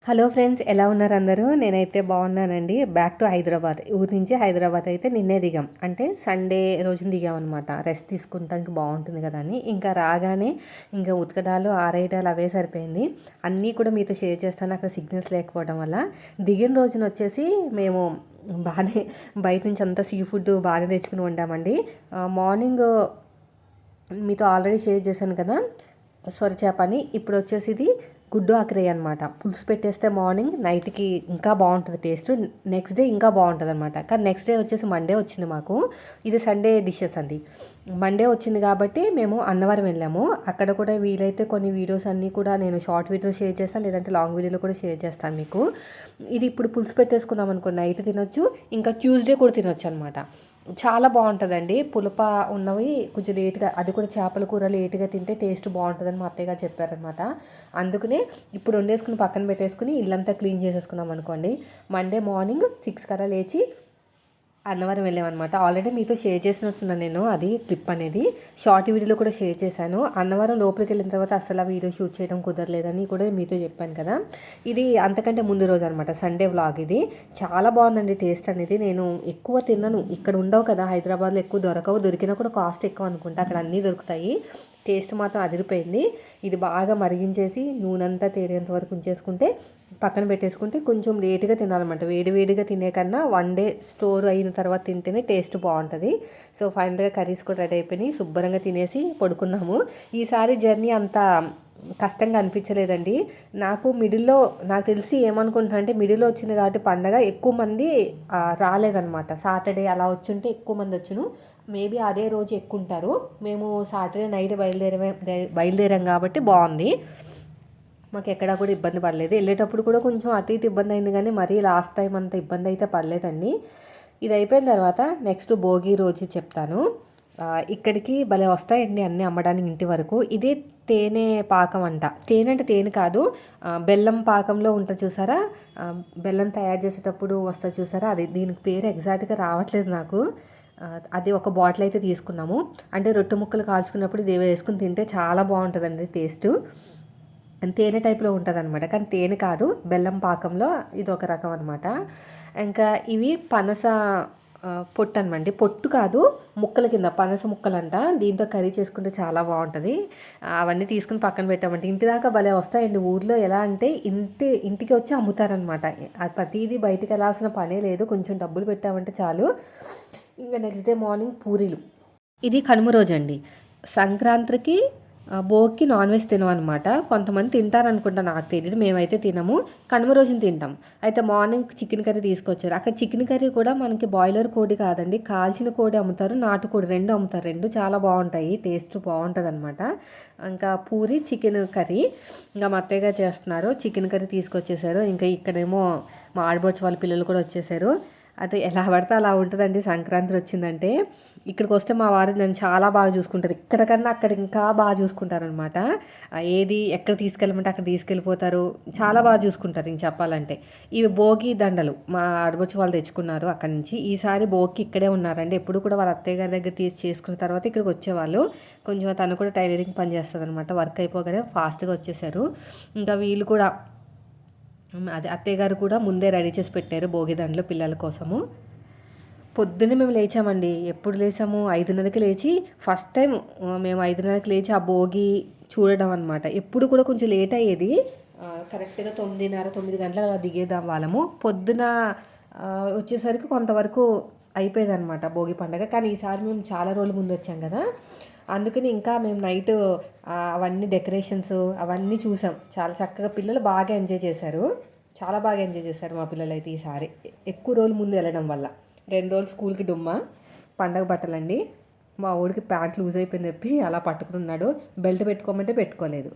Hello friends, ఎలా ఉన్నారు అందరూ? నేనైతే బాగున్నానండి. Back to Hyderabad. ఊరి నుంచి హైదరాబాద్ అయితే నిన్నే దిగాం. అంటే సండే రోజున దిగామన్నమాట. రెస్ట్ తీసుకుంటానికి బాగుంటుంది కదా అని. ఇంకా రాగానే ఇంకా ఉతకడాలు ఆరేయడాలు అవే సరిపోయింది. అన్నీ కూడా మీతో షేర్ చేస్తాను. అక్కడ సిగ్నల్స్ లేకపోవడం వల్ల దిగిన రోజున వచ్చేసి మేము బాగానే బయట నుంచి అంతా సీ ఫుడ్ బాగానే తెచ్చుకుని వండామండి. మార్నింగ్ మీతో ఆల్రెడీ షేర్ చేశాను కదా సొర చేప అని. ఇప్పుడు వచ్చేసి ఇది గుడ్డు ఆకరయ్య అనమాట. పులుసు పెట్టేస్తే మార్నింగ్ నైట్కి ఇంకా బాగుంటుంది టేస్ట్. నెక్స్ట్ డే ఇంకా బాగుంటుంది అనమాట. కానీ నెక్స్ట్ డే వచ్చేసి మండే వచ్చింది మాకు. ఇది సండే డిషెస్ అండి. మండే వచ్చింది కాబట్టి మేము అన్నవరం వెళ్ళాము. అక్కడ కూడా వీలైతే కొన్ని వీడియోస్ అన్నీ కూడా నేను షార్ట్ వీడియో షేర్ చేస్తాను, లేదంటే లాంగ్ వీడియోలో కూడా షేర్ చేస్తాను మీకు. ఇది ఇప్పుడు పులుసు పెట్టేసుకున్నాం అనుకో, నైట్ తినొచ్చు, ఇంకా ట్యూస్డే కూడా తినొచ్చు అనమాట. చాలా బాగుంటుందండి. పులప ఉన్నవి కొంచెం లేట్గా, అది కూడా చేపల కూర లేట్గా తింటే టేస్ట్ బాగుంటుందని మా అత్తయ్య గారు చెప్పారనమాట. అందుకనే ఇప్పుడు వండేసుకుని పక్కన పెట్టేసుకుని ఇల్లంతా క్లీన్ చేసేసుకున్నాం అనుకోండి. మండే మార్నింగ్ 6 కల్లా లేచి అన్నవరం వెళ్ళామన్నమాట. ఆల్రెడీ మీతో షేర్ చేసినట్టున్నాను నేను అది క్లిప్ అనేది. షార్ట్ వీడియోలో కూడా షేర్ చేశాను. అన్నవరం లోపలికి వెళ్ళిన తర్వాత అసలు ఆ వీడియో షూట్ చేయడం కుదరలేదని కూడా మీతో చెప్పాను కదా. ఇది అంతకంటే ముందు రోజు అనమాట, సండే వ్లాగ్ ఇది. చాలా బాగుందండి టేస్ట్ అనేది. నేను ఎక్కువ తిన్నాను, ఇక్కడ ఉండవు కదా హైదరాబాద్లో, ఎక్కువ దొరకవు. దొరికినా కూడా కాస్ట్ ఎక్కువ అనుకుంటా. అక్కడ అన్నీ దొరుకుతాయి. టేస్ట్ మాత్రం అదిరిపోయింది. ఇది బాగా మరిగించేసి నూనెంతా తేలేంత వరకు ఉంచేసుకుంటే పక్కన పెట్టేసుకుంటే కొంచెం లేట్గా తినాలన్నమాట. వేడివేడిగా తినే కన్నా 1 డే స్టోర్ అయిన తర్వాత తింటేనే టేస్ట్ బాగుంటుంది. సో ఫైనల్గా కర్రీస్ కూడా రెడీ అయిపోయినాయి. శుభ్రంగా తినేసి పడుకున్నాము. ఈసారి జర్నీ అంత కష్టంగా అనిపించలేదండి. నాకు తెలిసి ఏమనుకుంటున్నా అంటే, మిడిల్లో వచ్చింది కాబట్టి పండగ ఎక్కువ మంది రాలేదనమాట. సాటర్డే అలా వచ్చుంటే ఎక్కువ మంది వచ్చును. మేబీ అదే రోజు ఎక్కువ ఉంటారు. మేము సాటర్డే నైట్ బయలుదేరాం కాబట్టి బాగుంది. మాకు ఎక్కడా కూడా ఇబ్బంది పడలేదు. వెళ్ళేటప్పుడు కూడా కొంచెం అటు ఇటు ఇబ్బంది అయింది, కానీ మరీ లాస్ట్ టైం అంత ఇబ్బంది అయితే పడలేదండి. ఇది అయిపోయిన తర్వాత నెక్స్ట్ భోగి రోజు చెప్తాను. ఇక్కడికి భలే వస్తాయండి అన్నీ అమ్మడానికి ఇంటి వరకు. ఇదే తేనె పాకం అంట. తేనె అంటే తేనె కాదు, బెల్లం పాకంలో ఉంటుంది చూసారా. బెల్లం తయారు చేసేటప్పుడు వస్తుంది చూసారా, అది దీనికి పేరు ఎగ్జాక్ట్గా రావట్లేదు నాకు. అది ఒక బాటిల్ అయితే తీసుకున్నాము. అంటే రొట్టె ముక్కలు కాల్చుకున్నప్పుడు ఇది వేసుకుని తింటే చాలా బాగుంటుందండి టేస్ట్. తేనె టైప్లో ఉంటుంది అనమాట, కానీ తేనె కాదు, బెల్లం పాకంలో ఇది ఒక రకం అనమాట. ఇంకా ఇవి పనస పొట్టు అనమాట. పొట్టు కాదు, ముక్కల కింద పనస ముక్కలంట. దీంతో కర్రీ చేసుకుంటే చాలా బాగుంటుంది. అవన్నీ తీసుకుని పక్కన పెట్టామంటే ఇంటి దాకా భలే వస్తాయండి. ఊర్లో ఎలా అంటే ఇంటికి వచ్చి అమ్ముతారనమాట. ప్రతిదీ బయటికి వెళ్ళాల్సిన పనే లేదు. కొంచెం డబ్బులు పెట్టామంటే చాలు. ఇంకా నెక్స్ట్ డే మార్నింగ్ పూరీలు. ఇది కనుమ రోజు అండి. సంక్రాంతికి భోగికి నాన్ వెజ్ తినమన్నమాట. కొంతమంది తింటారనుకుంటా, నాకు తెలియదు. మేమైతే తినము. కనుమ రోజున తింటాం. అయితే మార్నింగ్ చికెన్ కర్రీ తీసుకొచ్చారు. అక్కడ చికెన్ కర్రీ కూడా మనకి బాయిలర్ కోడి కాదండి, కాల్చిన కోడి అమ్ముతారు, నాటుకోడి రెండు అమ్ముతారు. రెండు చాలా బాగుంటాయి, టేస్ట్ బాగుంటుంది అనమాట. ఇంకా పూరి చికెన్ కర్రీ ఇంకా మా అత్తయ్య గారు చేస్తున్నారు. చికెన్ కర్రీ తీసుకొచ్చేసారు. ఇంకా ఇక్కడేమో మా ఆడబొచ్చు వాళ్ళ పిల్లలు కూడా వచ్చేసారు. అది ఎలా పడితే అలా ఉంటుందండి సంక్రాంతి వచ్చిందంటే. ఇక్కడికి వస్తే మా వారు నన్ను చాలా బాగా చూసుకుంటారు. ఇక్కడికన్నా అక్కడ ఇంకా బాగా చూసుకుంటారనమాట. ఏది ఎక్కడ తీసుకెళ్ళమంటే అక్కడ తీసుకెళ్ళిపోతారు. చాలా బాగా చూసుకుంటారు ఇంక చెప్పాలంటే. ఇవి భోగి దండలు మా ఆడబొచ్చు వాళ్ళు తెచ్చుకున్నారు అక్కడి నుంచి. ఈసారి భోగికి ఇక్కడే ఉన్నారండి. ఎప్పుడు కూడా వాళ్ళ అత్తయ్య గారి దగ్గర చేసుకున్న తర్వాత ఇక్కడికి వచ్చేవాళ్ళు. కొంచెం తను కూడా టైలరింగ్ పని చేస్తుంది అనమాట. వర్క్ అయిపోగానే ఫాస్ట్గా వచ్చేసారు. ఇంకా వీళ్ళు కూడా, అదే అత్తయ్య గారు కూడా ముందే రెడీ చేసి పెట్టారు భోగిదండలు పిల్లల కోసము. పొద్దున్నే మేము లేచామండి. ఎప్పుడు లేచాము? 5:30కి లేచి, ఫస్ట్ టైం మేము 5:30కి లేచి ఆ భోగి చూడడం అనమాట. ఎప్పుడు కూడా కొంచెం లేట్ అయ్యేది. కరెక్ట్గా 9:30, 9 గంటల అలా దిగేదాం వాళ్ళము. పొద్దున వచ్చేసరికి కొంతవరకు అయిపోయేదన్నమాట భోగి పండుగ. కానీ ఈసారి మేము చాలా రోజుల ముందు వచ్చాం కదా, అందుకని ఇంకా మేము నైట్ అవన్నీ డెకరేషన్స్ అవన్నీ చూసాం. చాలా చక్కగా పిల్లలు బాగా ఎంజాయ్ చేశారు. చాలా బాగా ఎంజాయ్ చేశారు మా పిల్లలు అయితే ఈసారి, ఎక్కువ రోజుల ముందు వెళ్ళడం వల్ల. 2 రోజులు స్కూల్కి డుమ్మా. పండగ బట్టలండి. మా ఊడికి ప్యాంట్ లూజ్ అయిపోయింది చెప్పి అలా పట్టుకున్నాడు. బెల్ట్ పెట్టుకోమంటే పెట్టుకోలేదు.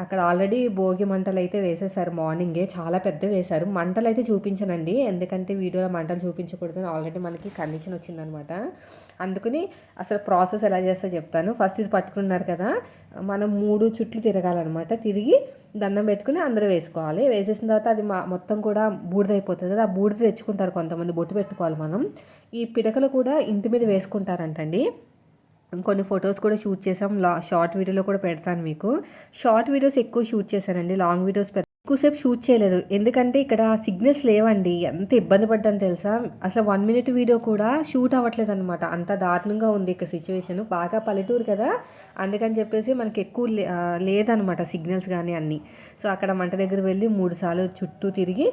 అక్కడ ఆల్రెడీ భోగి మంటలు అయితే వేసేసారు మార్నింగే. చాలా పెద్ద వేశారు. మంటలు అయితే చూపించనండి, ఎందుకంటే వీడియోలో మంటలు చూపించకూడదని ఆల్రెడీ మనకి కండిషన్ వచ్చిందనమాట. అందుకని అసలు ప్రాసెస్ ఎలా చేస్తా చెప్తాను. ఫస్ట్ ఇది పట్టుకున్నారు కదా, మనం 3 చుట్లు తిరగాలన్నమాట. తిరిగి దండం పెట్టుకుని అందరూ వేసుకోవాలి. వేసేసిన తర్వాత అది మొత్తం కూడా బూడిదైపోతుంది కదా, ఆ బూడిద తెచ్చుకుంటారు కొంతమంది, బొట్టు పెట్టుకోవాలి మనం. ఈ పిడకలు కూడా ఇంటి మీద వేసుకుంటారంటండి. కొన్ని ఫొటోస్ కూడా షూట్ చేసాం. షార్ట్ వీడియోలో కూడా పెడతాను మీకు. షార్ట్ వీడియోస్ ఎక్కువ షూట్ చేశానండి, లాంగ్ వీడియోస్ ఎక్కువసేపు షూట్ చేయలేదు. ఎందుకంటే ఇక్కడ సిగ్నల్స్ లేవండి. ఎంత ఇబ్బంది పడ్డానో తెలుసా? అసలు 1 మినిట్ వీడియో కూడా షూట్ అవ్వట్లేదనమాట. అంత దారుణంగా ఉంది ఇక్కడ సిట్యుయేషను. బాగా పల్లెటూరు కదా! అందుకని చెప్పేసి మనకి ఎక్కువ లేదనమాట సిగ్నల్స్ గానీ అన్నీ. సో, అక్కడ మంట దగ్గర వెళ్ళి 3 సార్లు చుట్టూ తిరిగి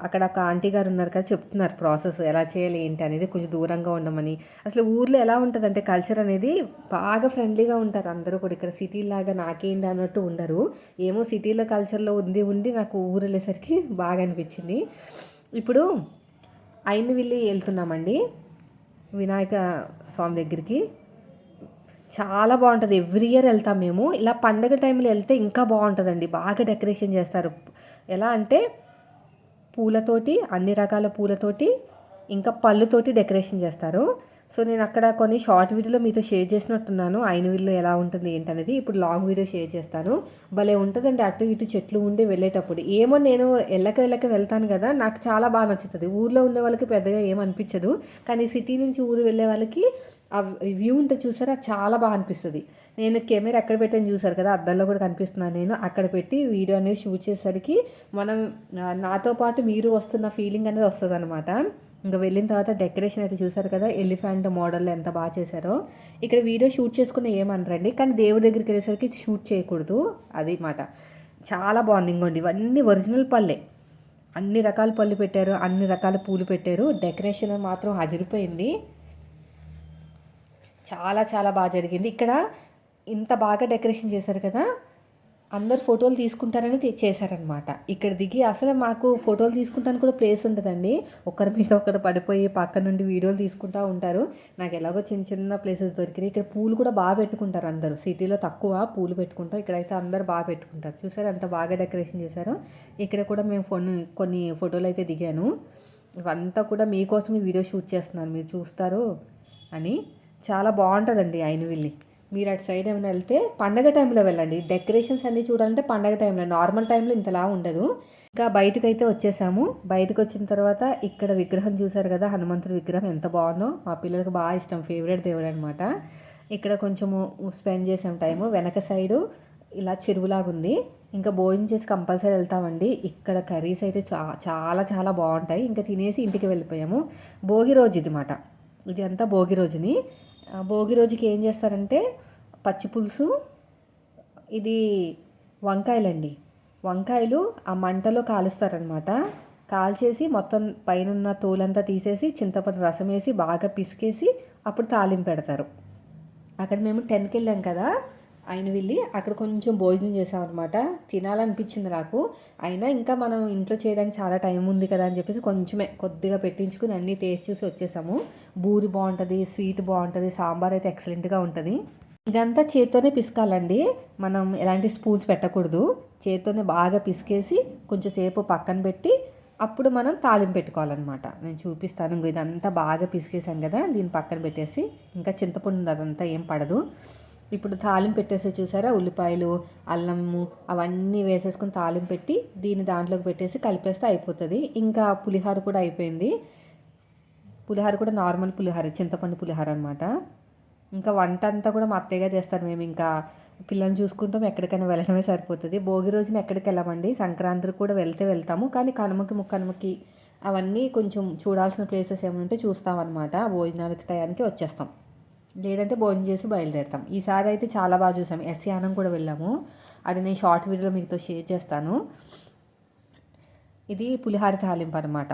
అక్కడ ఒక ఆంటీ గారు ఉన్నారు కదా! చెప్తున్నారు ప్రాసెస్ ఎలా చేయాలి ఏంటి అనేది, కొంచెం దూరంగా ఉండమని. అసలు ఊర్లో ఎలా ఉంటదంటే కల్చర్ అనేది బాగా ఫ్రెండ్లీగా ఉంటారు అందరూ కూడా. ఇక్కడ సిటీలాగా నాకేంటి అన్నట్టు ఉండరు. ఏమో సిటీలో కల్చర్‌లో ఉండి నాకు ఊరెళ్ళేసరికి బాగా అనిపించింది. ఇప్పుడు అయినవిల్లి ఎళ్తున్నామండి. వినాయక స్వామి దగ్గరికి. చాలా బావుంటది. ఎవ్రీ ఇయర్ ఎళ్తాం మేము. ఇలా పండగ టైంలో ఎళ్తే ఇంకా బావుంటదండి. బాగా డెకరేషన్ చేస్తారు. ఎలా అంటే పూలతోటి, అన్ని రకాల పూలతోటి, ఇంకా పళ్ళుతోటి డెకరేషన్ చేస్తారు. సో, నేను అక్కడ కొన్ని షార్ట్ వీడియోలో మీతో షేర్ చేసినట్టున్నాను. అయినవిల్లు ఎలా ఉంటుంది ఏంటనేది. ఇప్పుడు లాంగ్ వీడియో షేర్ చేస్తాను. భలే ఉంటదండి అటు ఇటు చెట్లు ఉండి వెళ్ళేటప్పుడు. ఏమో నేను ఎళ్ళక వెళ్తాను కదా! నాకు చాలా బాగా నచ్చుతది. ఊర్లో ఉండే వాళ్ళకి పెద్దగా ఏమనిపించదు. కానీ సిటీ నుంచి ఊరు వెళ్ళే వాళ్ళకి ఆ వ్యూ ఉంటది చూసారా? చాలా బాగా అనిపిస్తది. నేను కెమెరా ఎక్కడ పెట్టానో చూసారు కదా! అద్దంలో కూడా కనిపిస్తున్నాను నేను. అక్కడ పెట్టి వీడియో అనేది షూట్ చేసేసరికి మనం నాతో పాటు మీరు వస్తున్న ఫీలింగ్ అనేది వస్తదనమాట. ఇంక వెళ్ళిన తర్వాత డెకరేషన్ అయితే చూసారు కదా! ఎలిఫెంట్ మోడల్‌లో ఎంత బాగా చేశారో. ఇక్కడ వీడియో షూట్ చేసుకున్న ఏమనరండి. కానీ దేవుడి దగ్గరికెళ్ళేసరికి షూట్ చేయకూడదు. అది మాట. చాలా బాగుంది. ఇంగోండి ఇవన్నీ ఒరిజినల్ పళ్ళే. అన్ని రకాల పళ్ళు పెట్టారు. అన్ని రకాల పూలు పెట్టారు. డెకరేషన్ మాత్రం అదిరిపోయింది. చాలా చాలా బాగా జరిగింది. ఇక్కడ ఇంత బాగా డెకరేషన్ చేశారు కదా! అందరూ ఫోటోలు తీసుకుంటారని చేశారనమాట. ఇక్కడ దిగి అసలు మాకు ఫోటోలు తీసుకుంటానికి కూడా ప్లేస్ ఉండదండి. ఒకరి మీద ఒకరు పడిపోయి పక్క నుండి వీడియోలు తీసుకుంటా ఉంటారు. నాకు ఎలాగో చిన్న చిన్న ప్లేసెస్ దొరికినాయి. ఇక్కడ పూలు కూడా బాగా పెట్టుకుంటారు అందరూ. సిటీలో తక్కువ పూలు పెట్టుకుంటాం. ఇక్కడైతే అందరూ బాగా పెట్టుకుంటారు. చూసారా ఎంత బాగా డెకరేషన్ చేశారో. ఇక్కడ కూడా మేము కొన్ని ఫోటోలు అయితే దిగాను. ఇవంతా కూడా మీకోసమే వీడియో షూట్ చేస్తున్నాను. మీరు చూస్తారు అని. చాలా బాగుంటుందండి అయినవిల్లి. మీరు అటు సైడ్ ఏమైనా వెళ్తే పండగ టైంలో వెళ్ళండి. డెకరేషన్స్ అన్నీ చూడాలంటే పండగ టైంలో, నార్మల్ టైంలో ఇంతలా ఉండదు. ఇంకా బయటకైతే వచ్చేసాము. బయటకు వచ్చిన తర్వాత ఇక్కడ విగ్రహం చూసారు కదా! హనుమంతుడి విగ్రహం ఎంత బాగుందో. మా పిల్లలకు బాగా ఇష్టం, ఫేవరెట్ దేవుడు అనమాట. ఇక్కడ కొంచెము స్పెండ్ చేసాం టైము. వెనక సైడు ఇలా చెరువులాగుంది. ఇంకా భోజనం చేసి కంపల్సరీ వెళ్తామండి. ఇక్కడ కర్రీస్ అయితే చాలా చాలా బాగుంటాయి. ఇంకా తినేసి ఇంటికి వెళ్ళిపోయాము. భోగి రోజు ఇది మాట. ఇది అంతా భోగి రోజుని. భోగి రోజుకి ఏం చేస్తారంటే పచ్చి పులుసు, ఇది వంకాయలండి. వంకాయలు ఆ మంటలో కాలుస్తారనమాట. కాల్చేసి మొత్తం పైనున్న తోలంతా తీసేసి చింతపండు రసం వేసి బాగా పిసికేసి అప్పుడు తాలింపు పెడతారు. అక్కడ మేము 10కి వెళ్ళాం కదా అయినవిల్లి, అక్కడ కొంచెం భోజనం చేసామన్నమాట. తినాలనిపించింది నాకు. అయినా ఇంకా మనం ఇంట్లో చేయడానికి చాలా టైం ఉంది కదా అని చెప్పేసి కొంచెమే కొద్దిగా పెట్టించుకుని అన్నీ టేస్ట్ చూసి వచ్చేసాము. బూరి బాగుంటుంది, స్వీట్ బాగుంటుంది, సాంబార్ అయితే ఎక్సలెంట్గా ఉంటుంది. ఇదంతా చేత్తోనే పిసకాలండి. మనం ఎలాంటి స్పూన్స్ పెట్టకూడదు. చేత్తోనే బాగా పిసికేసి కొంచెం సేపు పక్కన పెట్టి అప్పుడు మనం తాలింపు పెట్టుకోవాలన్నమాట. నేను చూపిస్తాను. ఇదంతా బాగా పిసికేసాం కదా, దీన్ని పక్కన పెట్టేసి ఇంకా చింతపండు అదంతా ఏం పడదు. ఇప్పుడు తాలింపు పెట్టేసి చూసారా, ఉల్లిపాయలు, అల్లము అవన్నీ వేసేసుకుని తాలింపు పెట్టి దీన్ని దాంట్లోకి పెట్టేసి కలిపేస్తే అయిపోతుంది. ఇంకా పులిహోర కూడా అయిపోయింది. పులిహోర కూడా నార్మల్ పులిహోర, చింతపండు పులిహోర అనమాట. ఇంకా వంట అంతా కూడా మా అత్తయ్యగా చేస్తారు. మేము ఇంకా పిల్లల్ని చూసుకుంటాం, ఎక్కడికైనా వెళ్ళడమే సరిపోతుంది. భోగి రోజున ఎక్కడికి వెళ్ళమండి. సంక్రాంతికి కూడా వెళ్తాము. కానీ కనుమకి అవన్నీ కొంచెం చూడాల్సిన ప్లేసెస్ ఏమైనా ఉంటే చూస్తామన్నమాట. భోజనాలకి టయానికి వచ్చేస్తాం, లేదంటే భోజనం చేసి బయలుదేరుతాం. ఈసారి అయితే చాలా బాగా చూసాం. యానం కూడా వెళ్ళాము. అది నేను షార్ట్ వీడియోలో మీతో షేర్ చేస్తాను. ఇది పులిహార తాలింపు అనమాట.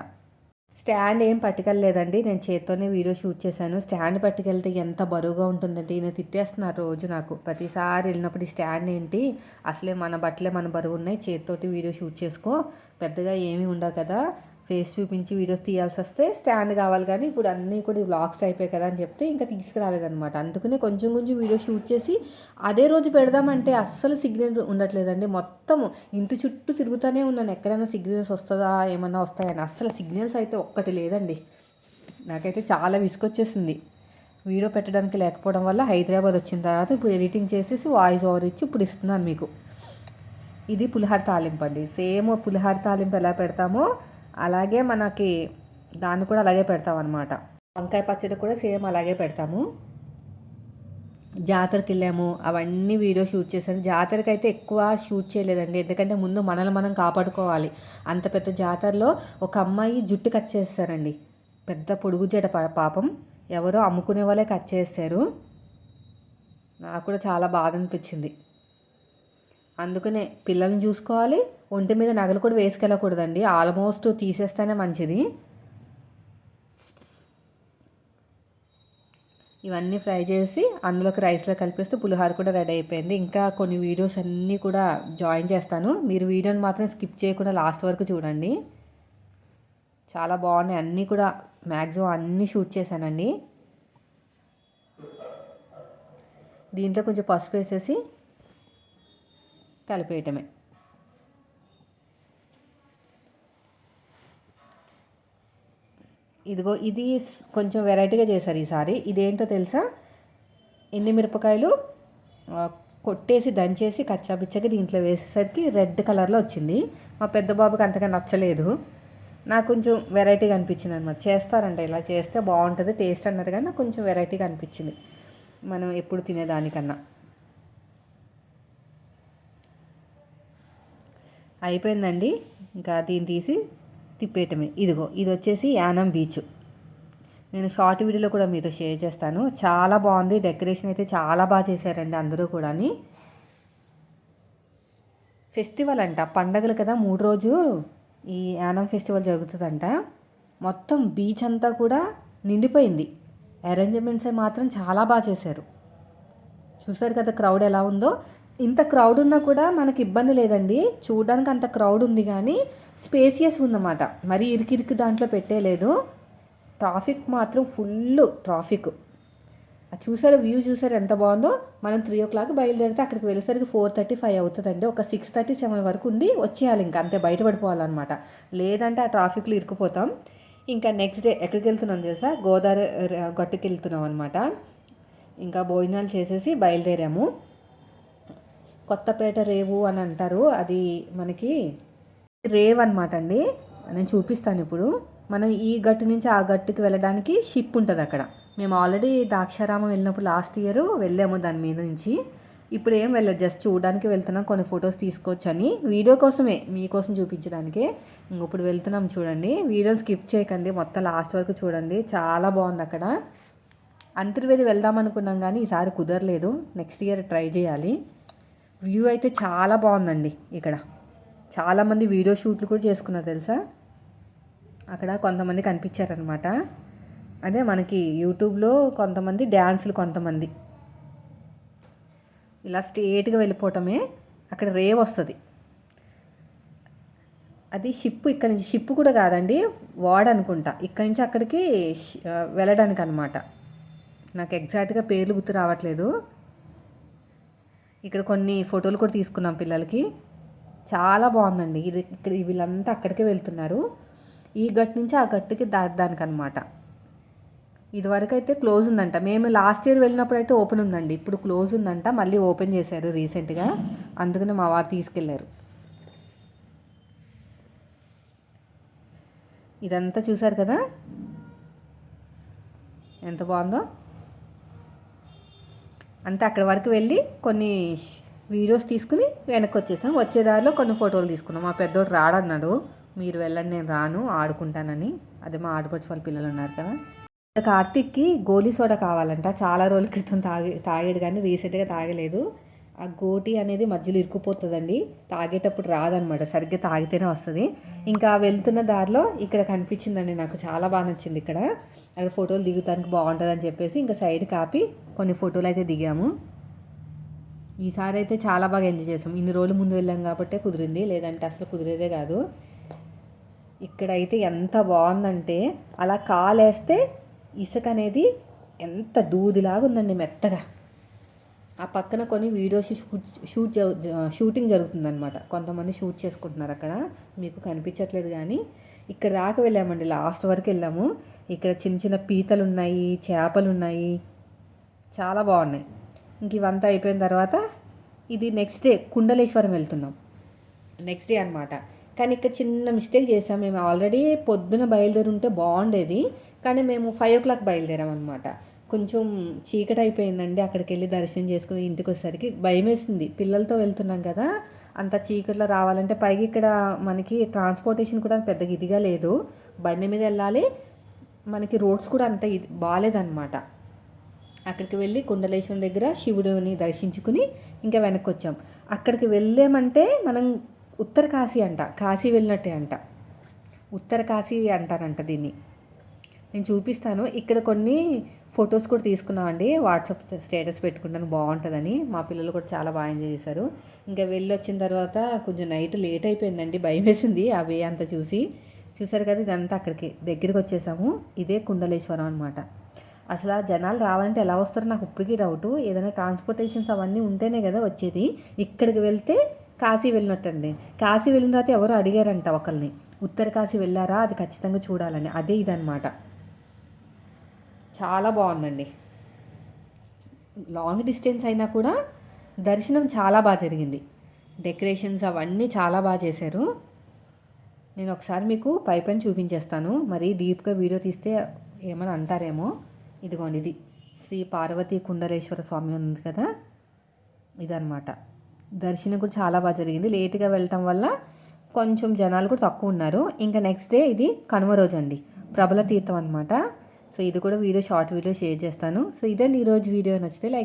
స్టాండ్ ఏం పట్టుకెళ్ళలేదండి. నేను చేత్తోనే వీడియో షూట్ చేశాను. స్టాండ్ పట్టుకెళ్తే ఎంత బరువుగా ఉంటుందండి. ఈయన తిట్టేస్తున్నారు రోజు నాకు. ప్రతిసారి వెళ్ళినప్పుడు ఈ స్టాండ్ ఏంటి, అసలే మన బట్టలే మన బరువు ఉన్నాయి, చేత్తోటి వీడియో షూట్ చేసుకో, పెద్దగా ఏమీ ఉండవు కదా, ఫేస్ చూపించి వీడియోస్ తీయాల్సి వస్తే స్టాండ్ కావాలి. కానీ ఇప్పుడు అన్నీ కూడా వ్లాగ్స్ అయిపోయాయి కదా అని చెప్తే ఇంకా తీసుకురాలేదనమాట. అందుకనే కొంచెం వీడియో షూట్ చేసి అదే రోజు పెడదామంటే అస్సలు సిగ్నల్ ఉండట్లేదండి. మొత్తం ఇంటి చుట్టూ తిరుగుతూనే ఉన్నాను, ఎక్కడైనా సిగ్నల్స్ వస్తుందా ఏమన్నా వస్తాయని. అస్సలు సిగ్నల్స్ అయితే ఒక్కటి లేదండి. నాకైతే చాలా విసుకొచ్చేసింది వీడియో పెట్టడానికి లేకపోవడం వల్ల. హైదరాబాద్ వచ్చిన తర్వాత ఇప్పుడు ఎడిటింగ్ చేసేసి వాయిస్ ఓవర్ ఇచ్చి ఇప్పుడు ఇస్తున్నాను మీకు. ఇది పులిహార తాలింపు అండి. సేమ్ పులిహార తాలింపు ఎలా పెడతామో అలాగే మనకి దాన్ని కూడా అలాగే పెడతాం అనమాట. వంకాయ పచ్చడి కూడా సేమ్ అలాగే పెడతాము. జాతరకి వెళ్ళాము, అవన్నీ వీడియో షూట్ చేశాను. జాతరకి అయితే ఎక్కువ షూట్ చేయలేదండి, ఎందుకంటే ముందు మనల్ని మనం కాపాడుకోవాలి. అంత పెద్ద జాతరలో ఒక అమ్మాయి జుట్టు కట్ చేస్తారండి, పెద్ద పొడుగు జడ, పాపం ఎవరో అమ్ముకునే వాళ్ళే కట్ చేస్తారు. నాకు కూడా చాలా బాధ అనిపించింది. అందుకనే పిల్లల్ని చూసుకోవాలి, ఒంటి మీద నగలు కూడా వేసుకెళ్ళకూడదండి, ఆల్మోస్ట్ తీసేస్తేనే మంచిది. ఇవన్నీ ఫ్రై చేసి అందులోకి రైస్లో కలిపేస్తే పులిహోర కూడా రెడీ అయిపోయింది. ఇంకా కొన్ని వీడియోస్ అన్నీ కూడా జాయిన్ చేస్తాను, మీరు వీడియోని మాత్రం స్కిప్ చేయకుండా లాస్ట్ వరకు చూడండి. చాలా బాగున్నాయి, అన్నీ కూడా మ్యాక్సిమం అన్నీ షూట్ చేశానండి. దీంట్లో కొంచెం పసుపు వేసేసి కలిపేయటమే. ఇదిగో ఇది కొంచెం వెరైటీగా చేశారు ఈసారి. ఇదేంటో తెలుసా, ఎండుమిరపకాయలు కొట్టేసి దంచేసి కచ్చాపిచ్చగా దీంట్లో వేసేసరికి రెడ్ కలర్లో వచ్చింది. మా పెద్ద బాబుకి అంతగా నచ్చలేదు, నాకు కొంచెం వెరైటీగా అనిపించింది అనమాట. చేస్తారంట, ఇలా చేస్తే బాగుంటుంది టేస్ట్ అన్నారు, కానీ నాకు కొంచెం వెరైటీగా అనిపించింది మనం ఎప్పుడు తినేదానికన్నా. అయిపోయిందండి, ఇంకా దీన్ని తీసి తిప్పేయటమే. ఇదిగో ఇది వచ్చేసి యానం బీచ్, నేను షార్ట్ వీడియోలో కూడా మీతో షేర్ చేస్తాను. చాలా బాగుంది, డెకరేషన్ అయితే చాలా బాగా చేశారండి అందరూ కూడా. ఫెస్టివల్ అంట, పండగలు కదా, 3 రోజులు ఈ యానం ఫెస్టివల్ జరుగుతుందంట. మొత్తం బీచ్ అంతా కూడా నిండిపోయింది, అరేంజ్మెంట్స్ మాత్రం చాలా బాగా చేశారు. చూసారు కదా క్రౌడ్ ఎలా ఉందో. ఇంత క్రౌడ్ ఉన్నా కూడా మనకి ఇబ్బంది లేదండి, చూడడానికి అంత క్రౌడ్ ఉంది కానీ స్పేసియస్ ఉందన్నమాట, మరీ ఇరికి దాంట్లో పెట్టేలేదు. ట్రాఫిక్ మాత్రం ఫుల్ ట్రాఫిక్. చూసారు వ్యూ, చూసారు ఎంత బాగుందో. మనం 3 o'clock బయలుదేరితే అక్కడికి వెళ్ళేసరికి 4:35 అవుతుందండి. ఒక 6:37 వరకు ఉండి వచ్చేయాలి, ఇంకా అంతే, బయటపడిపోవాలన్నమాట. లేదంటే ఆ ట్రాఫిక్లో ఇరుక్కుపోతాం. ఇంకా నెక్స్ట్ డే ఎక్కడికి వెళ్తున్నాం తెలుసా, గోదావరి గట్టుకి వెళ్తున్నాం అనమాట. ఇంకా భోజనాలు చేసేసి బయలుదేరాము. కొత్తపేట రేవు అని అంటారు, అది మనకి రేవ్ అనమాట అండి. నేను చూపిస్తాను ఇప్పుడు. మనం ఈ గట్టు నుంచి ఆ గట్టుకి వెళ్ళడానికి షిప్ ఉంటుంది అక్కడ. మేము ఆల్రెడీ ద్రాక్షారామం వెళ్ళినప్పుడు లాస్ట్ ఇయర్ వెళ్ళాము దాని మీద నుంచి. ఇప్పుడు ఏం వెళ్ళదు, జస్ట్ చూడడానికి వెళ్తున్నాం, కొన్ని ఫొటోస్ తీసుకోవచ్చని, వీడియో కోసమే, మీకోసం చూపించడానికే. ఇప్పుడు వెళ్తున్నాం చూడండి, వీడియో స్కిప్ చేయకండి, మొత్తం లాస్ట్ వరకు చూడండి, చాలా బాగుంది అక్కడ. అంతర్వేది వెళ్దాం అనుకున్నాం కానీ ఈసారి కుదరలేదు, నెక్స్ట్ ఇయర్ ట్రై చేయాలి. వ్యూ అయితే చాలా బాగుందండి ఇక్కడ. చాలామంది వీడియో షూట్లు కూడా చేసుకున్నారు తెలుసా, అక్కడ కొంతమంది కనిపించారనమాట. అదే మనకి యూట్యూబ్లో కొంతమంది డ్యాన్సులు, కొంతమంది ఇలా స్ట్రేట్గా వెళ్ళిపోవటమే. అక్కడ రేవ్ వస్తుంది, అది షిప్. ఇక్కడ నుంచి షిప్ కూడా కాదండి, వాడ్ అనుకుంటా, ఇక్కడ నుంచి అక్కడికి వెళ్ళడానికి అనమాట. నాకు ఎగ్జాక్ట్గా పేర్లు గుర్తు రావట్లేదు. ఇక్కడ కొన్ని ఫోటోలు కూడా తీసుకున్నాం పిల్లలకి, చాలా బాగుందండి. ఇది ఇక్కడ వీళ్ళంతా అక్కడికే వెళ్తున్నారు, ఈ గట్టు నుంచి ఆ గట్టుకి దాటడానికి అనమాట. ఇదివరకు అయితే క్లోజ్ ఉందంట, మేము లాస్ట్ ఇయర్ వెళ్ళినప్పుడు అయితే ఓపెన్ ఉందండి, ఇప్పుడు క్లోజ్ ఉందంట, మళ్ళీ ఓపెన్ చేశారు రీసెంట్గా, అందుకనే మా వారు తీసుకెళ్లారు. ఇదంతా చూసారు కదా ఎంత బాగుందో. అంతే, అక్కడి వరకు వెళ్ళి కొన్ని వీడియోస్ తీసుకుని వెనక్కి వచ్చేసాం. వచ్చేదారిలో కొన్ని ఫోటోలు తీసుకున్నాం. మా పెద్దోడు రాడన్నాడు, మీరు వెళ్ళండి నేను రాను ఆడుకుంటానని. అదే మా ఆడపడుచు వాళ్ళ పిల్లలు ఉన్నారు కదా. కార్తీక్కి గోలీ సోడా కావాలంట, చాలా రోజుల క్రితం తాగాడు కానీ రీసెంట్గా తాగలేదు. ఆ గోటి అనేది మధ్యలో ఇరుక్కుపోతుందండి, తాగేటప్పుడు రాదనమాట, సరిగ్గా తాగితేనే వస్తుంది. ఇంకా వెళ్తున్న దారిలో ఇక్కడ కనిపించిందండి, నాకు చాలా బాగా నచ్చింది. ఇక్కడ అక్కడ ఫోటోలు దిగుతానికి బాగుంటుందని చెప్పేసి ఇంకా సైడ్ కాపి కొన్ని ఫోటోలు అయితే దిగాము. ఈసారి అయితే చాలా బాగా ఎంజాయ్ చేసాం, ఇన్ని రోజులు ముందు వెళ్ళాం కాబట్టే కుదిరింది, లేదంటే అసలు కుదిరేదే కాదు. ఇక్కడైతే ఎంత బాగుందంటే, అలా కాలేస్తే ఇసుక అనేది ఎంత దూదిలాగా ఉందండి, మెత్తగా. ఆ పక్కన కొన్ని వీడియోస్ షూటింగ్ జరుగుతుందనమాట, కొంతమంది షూట్ చేసుకుంటున్నారు అక్కడ, మీకు కనిపించట్లేదు కానీ. ఇక్కడ దాకా వెళ్ళామండి, లాస్ట్ వరకు వెళ్ళాము. ఇక్కడ చిన్న చిన్న పీతలు ఉన్నాయి, చేపలు ఉన్నాయి, చాలా బాగున్నాయి. ఇంక ఇవంతా అయిపోయిన తర్వాత ఇది నెక్స్ట్ డే కుండలేశ్వరం వెళ్తున్నాం, నెక్స్ట్ డే అనమాట. కానీ ఇక్కడ చిన్న మిస్టేక్ చేసాం, మేము ఆల్రెడీ పొద్దున బయలుదేరి ఉంటే బాగుండేది, కానీ మేము 5 o'clock బయలుదేరాం అనమాట. కొంచెం చీకటి అయిపోయిందండి. అక్కడికి వెళ్ళి దర్శనం చేసుకుని ఇంటికి వచ్చేసరికి భయం వేసింది. పిల్లలతో వెళ్తున్నాం కదా, అంత చీకట్లో రావాలంటే పైగా ఇక్కడ మనకి ట్రాన్స్పోర్టేషన్ కూడా పెద్దగా ఇదిగా లేదు. బండి మీద వెళ్ళాలి, మనకి రోడ్స్ కూడా అంత ఇది బాగాలేదన్నమాట. అక్కడికి వెళ్ళి కుండలేశ్వరం దగ్గర శివుడిని దర్శించుకుని ఇంకా వెనక్కి వచ్చాం. అక్కడికి వెళ్ళామంటే మనం ఉత్తర కాశీ అంట, కాశీ వెళ్ళినట్టే అంట, ఉత్తర కాశీ అంటారంట దీన్ని. నేను చూపిస్తాను. ఇక్కడ కొన్ని ఫొటోస్ కూడా తీసుకున్నామండి, వాట్సాప్ స్టేటస్ పెట్టుకుంటాను బాగుంటుందని. మా పిల్లలు కూడా చాలా బాగా ఎంజాయ్ చేశారు. ఇంకా వెళ్ళి వచ్చిన తర్వాత కొంచెం నైట్ లేట్ అయిపోయిందండి, భయం వేసింది ఆ వే అంతా చూసారు కదా. ఇదంతా అక్కడికి దగ్గరికి వచ్చేసాము. ఇదే కుండలేశ్వరం అనమాట. అసలు ఆ జనాలు రావాలంటే ఎలా వస్తారో నాకు ఇప్పటికీ డౌటు. ఏదైనా ట్రాన్స్పోర్టేషన్స్ అవన్నీ ఉంటేనే కదా వచ్చేది. ఇక్కడికి వెళ్తే కాశీ వెళ్ళినట్టండి. కాశీ వెళ్ళిన తర్వాత ఎవరో అడిగారంట ఒకరిని, ఉత్తర కాశీ వెళ్ళారా, అది ఖచ్చితంగా చూడాలని. అదే ఇదనమాట. చాలా బాగుందండి. లాంగ్ డిస్టెన్స్ అయినా కూడా దర్శనం చాలా బాగా జరిగింది. డెకరేషన్స్ అవన్నీ చాలా బాగా చేశారు. నేను ఒకసారి మీకు పైపైన చూపించేస్తాను. మరి డీప్గా వీడియో తీస్తే ఏమని అంటారేమో. ఇదిగోండి, ఇది శ్రీ పార్వతీ కుండలేశ్వర స్వామి ఉంది కదా, ఇదనమాట. దర్శనం కూడా చాలా బాగా జరిగింది. లేట్గా వెళ్ళటం వల్ల కొంచెం జనాలు కూడా తక్కువ ఉన్నారు. ఇంకా నెక్స్ట్ డే ఇది కనుమ రోజు అండి, ప్రబల తీర్థం అనమాట. సో ఇది కూడా షార్ట్ వీడియో షేర్ చేస్తాను. సో ఇదండి ఈరోజు వీడియో. నచ్చితే లైక్